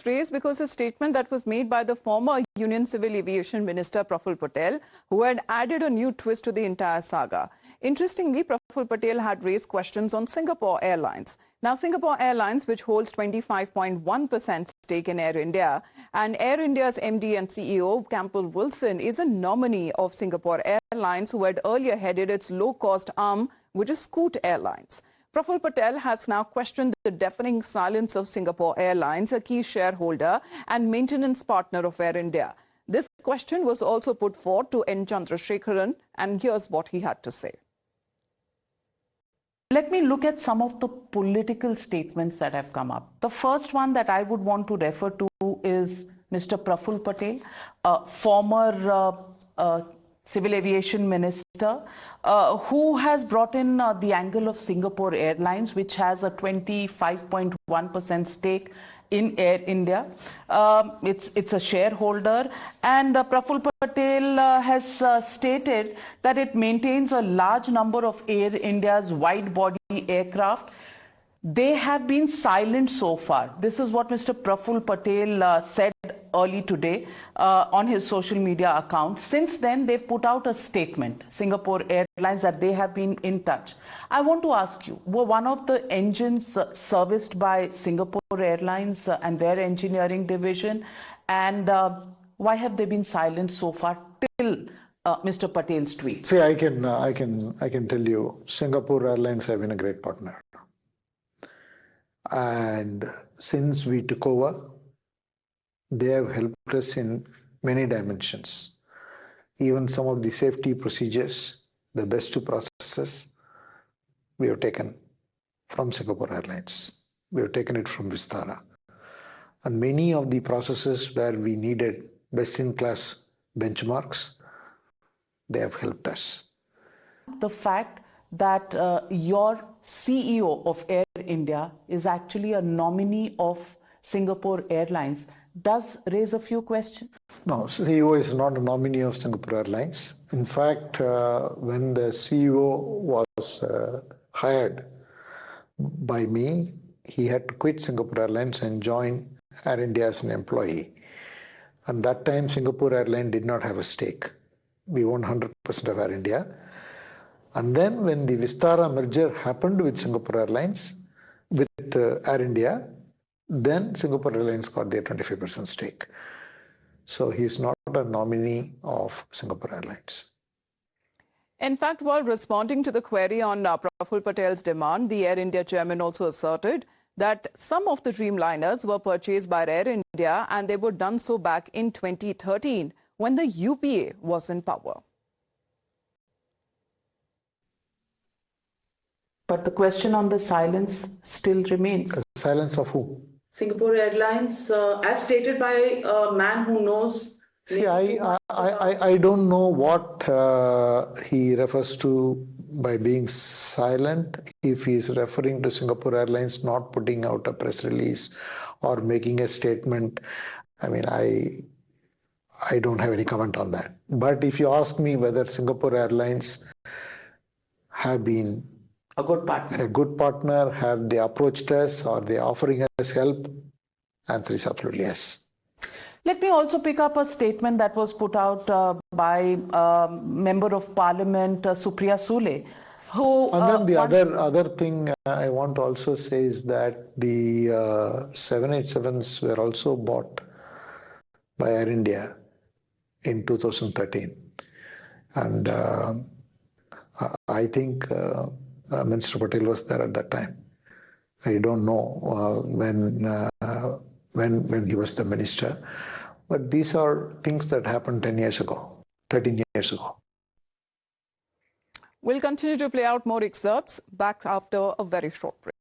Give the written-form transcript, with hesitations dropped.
raised because a statement that was made by the former Union Civil Aviation Minister Praful Patel, who had added a new twist to the entire saga. Interestingly, Praful Patel had raised questions on Singapore Airlines. Now, Singapore Airlines, which holds 25.1% stake in Air India, and Air India's MD and CEO, Campbell Wilson, is a nominee of Singapore Airlines, who had earlier headed its low-cost arm, which is Scoot Airlines. Praful Patel has now questioned the deafening silence of Singapore Airlines, a key shareholder and maintenance partner of Air India. This question was also put forth to N. Chandrasekaran, and here's what he had to say. Let me look at some of the political statements that have come up. The first one that I would want to refer to is Mr. Praful Patel, former Civil Aviation Minister, who has brought in the angle of Singapore Airlines, which has a 25.1% stake in Air India. It's a shareholder, and Praful Patel has stated that it maintains a large number of Air India's wide-body aircraft. They have been silent so far. This is what Mr. Praful Patel said early today on his social media account. Since then, they've put out a statement, Singapore Airlines, that they have been in touch. I want to ask you, were one of the engines serviced by Singapore Airlines and their engineering division? And why have they been silent so far till Mr. Patel's tweet? See, I can tell you, Singapore Airlines have been a great partner. And since we took over, they have helped us in many dimensions. Even some of the safety procedures, the best processes, we have taken from Singapore Airlines. We have taken it from Vistara. And many of the processes where we needed best-in-class benchmarks, they have helped us. The fact that your CEO of Air India is actually a nominee of Singapore Airlines does raise a few questions. No, CEO is not a nominee of Singapore Airlines. In fact, when the CEO was hired by me, he had to quit Singapore Airlines and join Air India as an employee. And that time, Singapore Airlines did not have a stake. We owned 100% of Air India. And then when the Vistara merger happened with Singapore Airlines, with Air India, then Singapore Airlines got their 25% stake. So he's not a nominee of Singapore Airlines. In fact, while responding to the query on Praful Patel's demand, the Air India chairman also asserted that some of the Dreamliners were purchased by Air India, and they were done so back in 2013 when the UPA was in power. But the question on the silence still remains. Silence of who? Singapore Airlines, as stated by a man who knows. See, I don't know what he refers to by being silent. If he is referring to Singapore Airlines not putting out a press release or making a statement, I mean, I don't have any comment on that. But if you ask me whether Singapore Airlines have been a good partner, have they approached us, or they offering us help? Answer is absolutely yes. Let me also pick up a statement that was put out by Member of Parliament Supriya Sule, who. And then the other thing I want to also say is that the 787s were also bought by Air India in 2013, and I think. Minister Patel was there at that time. I don't know when he was the minister, but these are things that happened 10 years ago, 13 years ago. We'll continue to play out more excerpts back after a very short break.